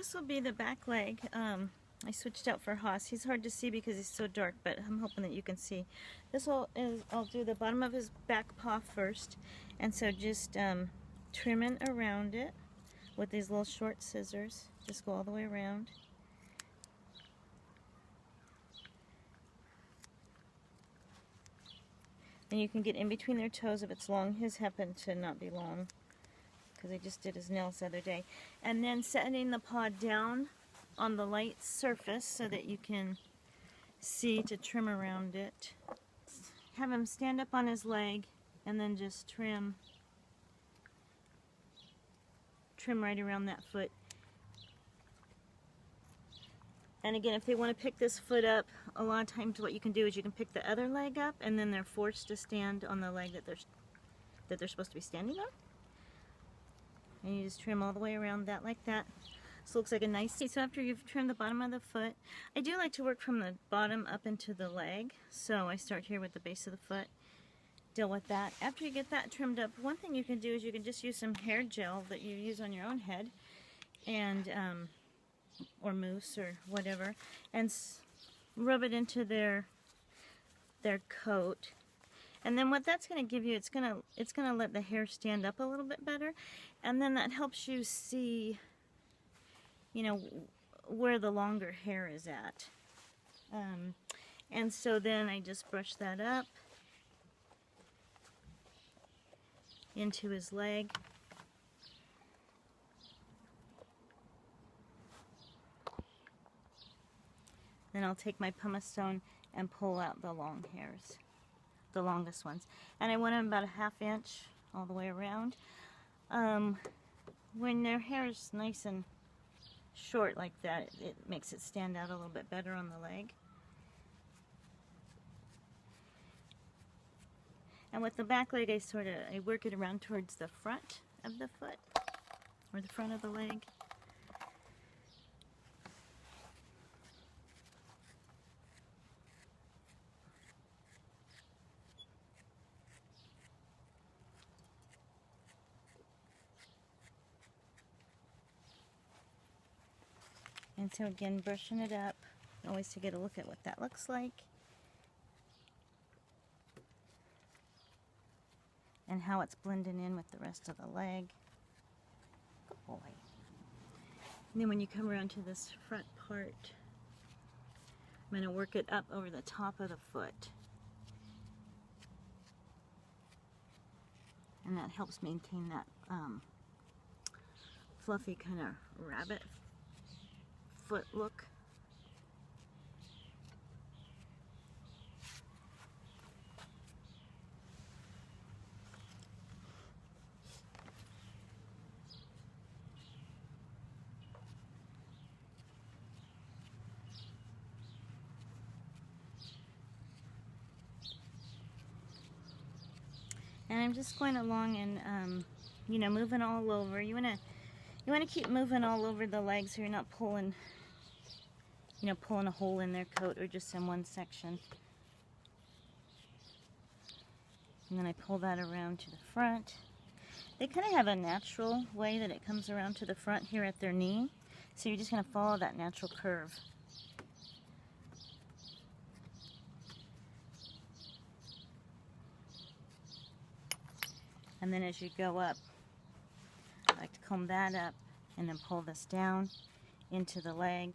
this will be the back leg. I switched out for Haas. He's hard to see because he's so dark, but I'm hoping that you can see. I'll do the bottom of his back paw first, and so just trimming around it with these little short scissors. Just go all the way around. And you can get in between their toes if it's long. His happened to not be long because I just did his nails the other day. And then setting the paw down on the light surface so that you can see to trim around it. Have him stand up on his leg and then just trim right around that foot. And again, if they want to pick this foot up, a lot of times what you can do is you can pick the other leg up and then they're forced to stand on the leg that they're supposed to be standing on. And you just trim all the way around that like that. So it looks like a nice... So after you've trimmed the bottom of the foot, I do like to work from the bottom up into the leg. So I start here with the base of the foot, deal with that. After you get that trimmed up, one thing you can do is you can just use some hair gel that you use on your own head, and or mousse or whatever, and rub it into their coat. And then what that's going to give you, it's going to let the hair stand up a little bit better, and then that helps you see, you know, where the longer hair is at. And so then I just brush that up into his leg. Then I'll take my pumice stone and pull out the long hairs, the longest ones. And I want them about a ½ inch all the way around. When their hair is nice and short like that, it makes it stand out a little bit better on the leg. And with the back leg, I work it around towards the front of the foot, or the front of the leg. And so again, brushing it up, always to get a look at what that looks like. And how it's blending in with the rest of the leg. Good boy. And then when you come around to this front part, I'm going to work it up over the top of the foot. And that helps maintain that fluffy kind of rabbit foot look. And I'm just going along and you know, moving all over. You want to keep moving all over the legs so you're not pulling, you know, pulling a hole in their coat or just in one section. And then I pull that around to the front. They kind of have a natural way that it comes around to the front here at their knee. So you're just going to follow that natural curve. And then as you go up, I like to comb that up and then pull this down into the leg.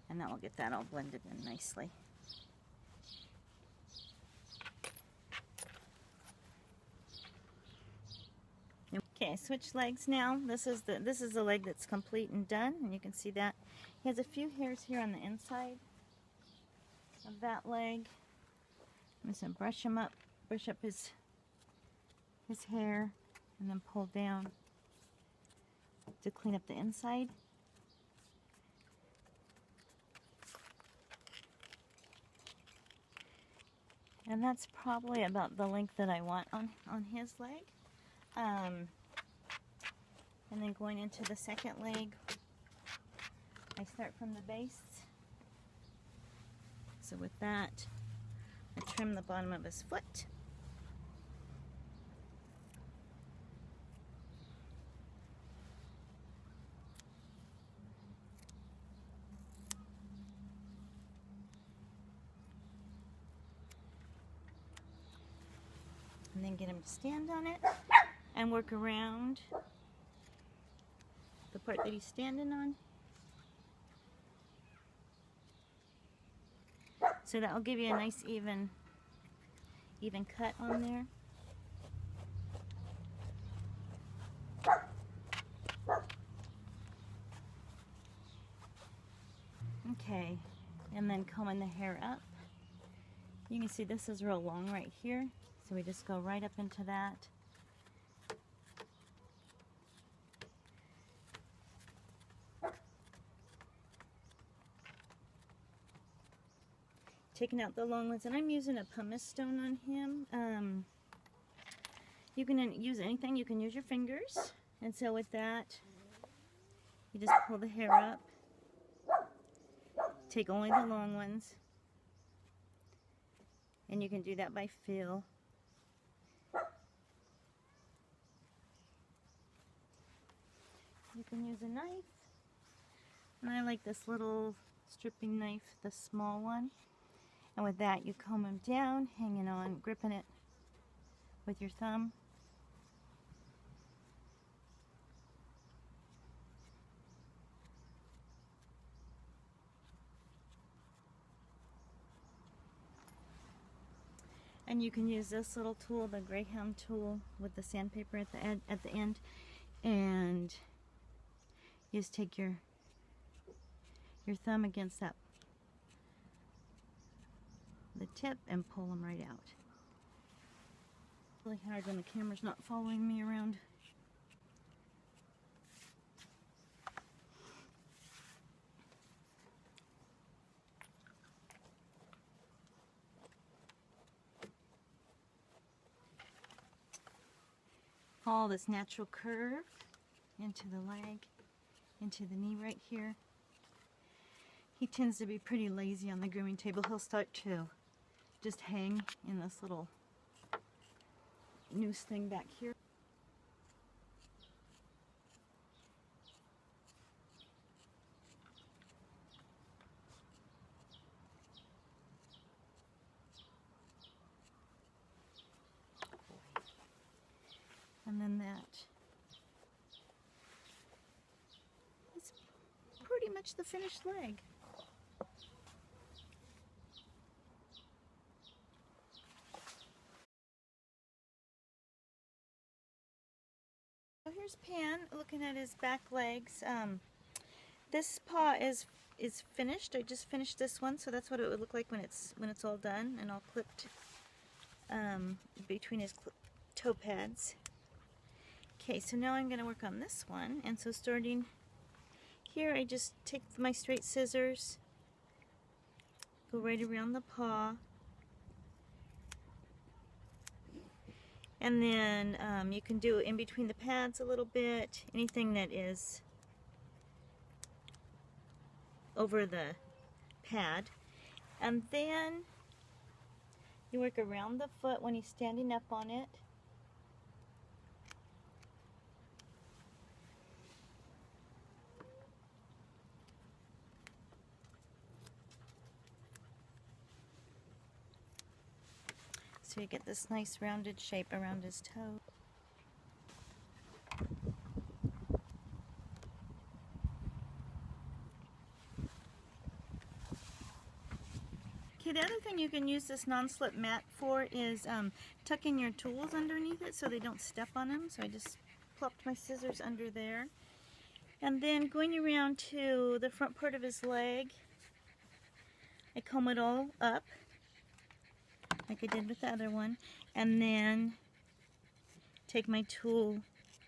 And that will get that all blended in nicely. Okay, switch legs now. This is the leg that's complete and done, and you can see that he has a few hairs here on the inside of that leg. I'm just gonna brush him up, brush up his hair, and then pull down to clean up the inside. And that's probably about the length that I want on his leg. And then going into the second leg, I start from the base. So with that, I trim the bottom of his foot. then get him to stand on it and work around the part that he's standing on. So that will give you a nice even cut on there. Okay, and then combing the hair up. You can see this is real long right here, so we just go right up into that. Taking out the long ones, and I'm using a pumice stone on him. You can use anything. You can use your fingers, and so with that, you just pull the hair up. Take only the long ones, and you can do that by feel. You can use a knife, and I like this little stripping knife, the small one. And with that, you comb them down, hanging on, gripping it with your thumb. And you can use this little tool, the Greyhound tool, with the sandpaper at the end, and you just take your thumb against that the tip and pull them right out. Really hard when the camera's not following me around. Follow this natural curve into the leg, into the knee right here. He tends to be pretty lazy on the grooming table. He'll start to just hang in this little noose thing back here. And then that is pretty much the finished leg. So here's Pan looking at his back legs. This paw is finished. I just finished this one, so that's what it would look like when it's all done and all clipped between his toe pads. Okay, so now I'm going to work on this one, and so starting here, I just take my straight scissors, go right around the paw, and then you can do in between the pads a little bit, anything that is over the pad, and then you work around the foot when he's standing up on it. So you get this nice rounded shape around his toe. Okay, the other thing you can use this non-slip mat for is tucking your tools underneath it so they don't step on them. So I just plopped my scissors under there. And then going around to the front part of his leg, I comb it all up, like I did with the other one, and then take my tool,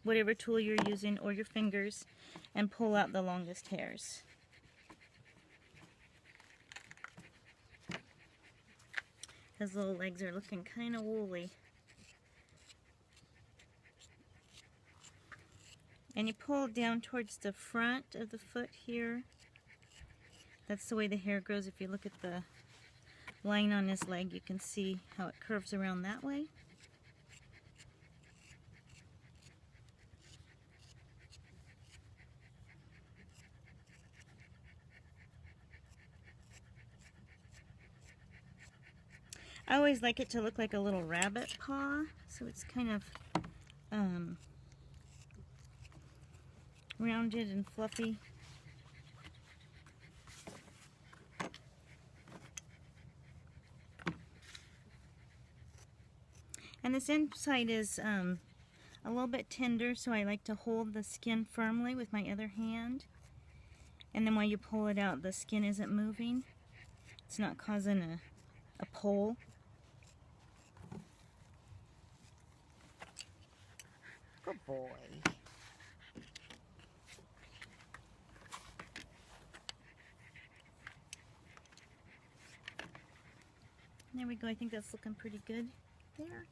whatever tool you're using, or your fingers, and pull out the longest hairs. His little legs are looking kind of woolly. And you pull down towards the front of the foot here. That's the way the hair grows. If you look at the line on his leg, you can see how it curves around that way. I always like it to look like a little rabbit paw, so it's kind of rounded and fluffy. And this inside is a little bit tender, so I like to hold the skin firmly with my other hand. And then while you pull it out, the skin isn't moving. It's not causing a pull. Good boy. There we go. I think that's looking pretty good there.